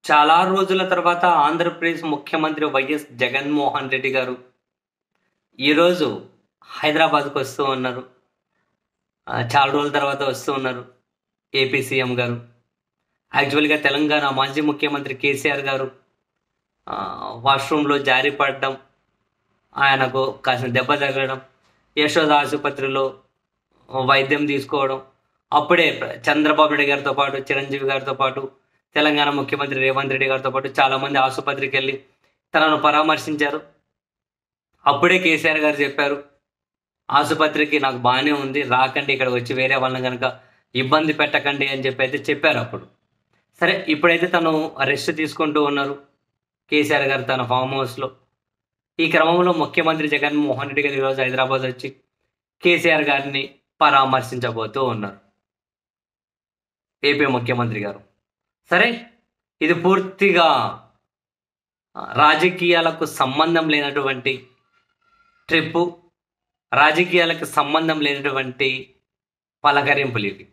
చాలా రోజుల తర్వాత ఆంధ్రప్రదేశ్ ముఖ్యమంత్రి వైఎస్ జగన్మోహన్ రెడ్డి గారు ఈరోజు హైదరాబాద్కు వస్తూ ఉన్నారు. చాలా రోజుల తర్వాత వస్తూ ఉన్నారు ఏపీ సీఎం గారు. యాక్చువల్గా తెలంగాణ మాజీ ముఖ్యమంత్రి కేసీఆర్ గారు వాష్రూమ్లో జారి పడడం, ఆయనకు కాసిన దెబ్బ తగలడం, యశోద ఆసుపత్రిలో వైద్యం తీసుకోవడం, అప్పుడే చంద్రబాబు నాయుడు గారితో పాటు, చిరంజీవి గారితో పాటు, తెలంగాణ ముఖ్యమంత్రి రేవంత్ రెడ్డి గారితో పాటు చాలామంది ఆసుపత్రికి వెళ్ళి తనను పరామర్శించారు. అప్పుడే కేసీఆర్ గారు చెప్పారు, ఆసుపత్రికి నాకు బాగానే ఉంది, రాకండి, ఇక్కడ వచ్చి వేరే వాళ్ళని కనుక ఇబ్బంది పెట్టకండి అని చెప్పి అయితే చెప్పారు అప్పుడు. సరే, ఇప్పుడైతే తను రెస్ట్ తీసుకుంటూ ఉన్నారు కేసీఆర్ గారు తన ఫామ్ హౌస్లో. ఈ క్రమంలో ముఖ్యమంత్రి జగన్మోహన్ రెడ్డి గారు ఈరోజు హైదరాబాద్ వచ్చి కేసీఆర్ గారిని పరామర్శించబోతూ ఉన్నారు, ఏపీ ముఖ్యమంత్రి గారు. సరే, ఇది పూర్తిగా రాజకీయాలకు సంబంధం లేనటువంటి ట్రిప్పు, రాజకీయాలకు సంబంధం లేనటువంటి పలకరింపులు ఇవి.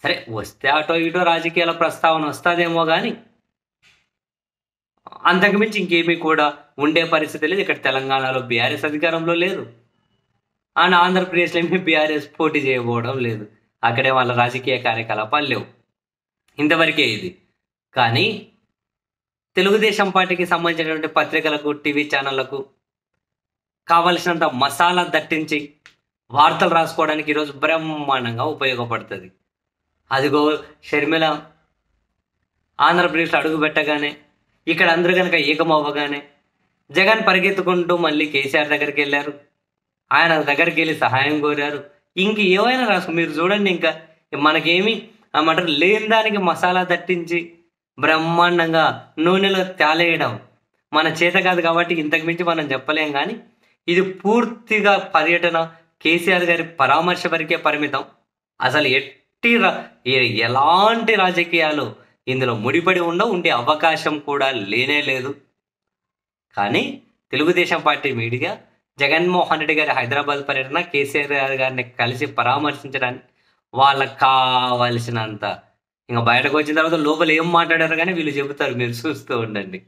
సరే, వస్తే అటో ఇటో రాజకీయాల ప్రస్తావన వస్తుందేమో కానీ అంతకుమించి ఇంకేమీ కూడా ఉండే పరిస్థితి లేదు. ఇక్కడ తెలంగాణలో బీఆర్ఎస్ అధికారంలో లేదు, అండ్ ఆంధ్రప్రదేశ్లో ఏమీ బీఆర్ఎస్ పోటీ చేయబోవడం లేదు. అక్కడే వాళ్ళ రాజకీయ కార్యకలాపాలు లేవు. ఇంతవరకే ఇది. కానీ తెలుగుదేశం పార్టీకి సంబంధించినటువంటి పత్రికలకు, టీవీ ఛానళ్లకు కావలసినంత మసాలా దట్టించి వార్తలు రాసుకోవడానికి ఈరోజు బ్రహ్మాండంగా ఉపయోగపడుతుంది. అదిగో షర్మిల ఆంధ్రప్రదేశ్లో అడుగు పెట్టగానే, ఇక్కడ అందరూ కనుక ఏకమవ్వగానే జగన్ పరిగెత్తుకుంటూ మళ్ళీ కేసీఆర్ దగ్గరికి వెళ్ళారు, ఆయన దగ్గరికి వెళ్ళి సహాయం కోరారు. ఇంక ఏమైనా రాసుకో, మీరు చూడండి, ఇంకా మనకేమి ఏమంటారు, లేని దానికి మసాలా దట్టించి బ్రహ్మాండంగా నూనెలో తేలేయడం మన చేత కాదు కాబట్టి ఇంతకు మించి మనం చెప్పలేం. కానీ ఇది పూర్తిగా పర్యటన, కేసీఆర్ గారి పరామర్శ వరకే పరిమితం. అసలు ఎలాంటి రాజకీయాలు ఇందులో ముడిపడి ఉండే అవకాశం కూడా లేనే లేదు. కానీ తెలుగుదేశం పార్టీ మీడియా జగన్మోహన్ రెడ్డి గారి హైదరాబాద్ పర్యటన, కేసీఆర్ గారిని కలిసి పరామర్శించడానికి వాళ్ళకి కావలసినంత, ఇంకా బయటకు వచ్చిన తర్వాత లోపల ఏం మాట్లాడారు కానీ వీళ్ళు చెబుతారు, మీరు చూస్తూ ఉండండి.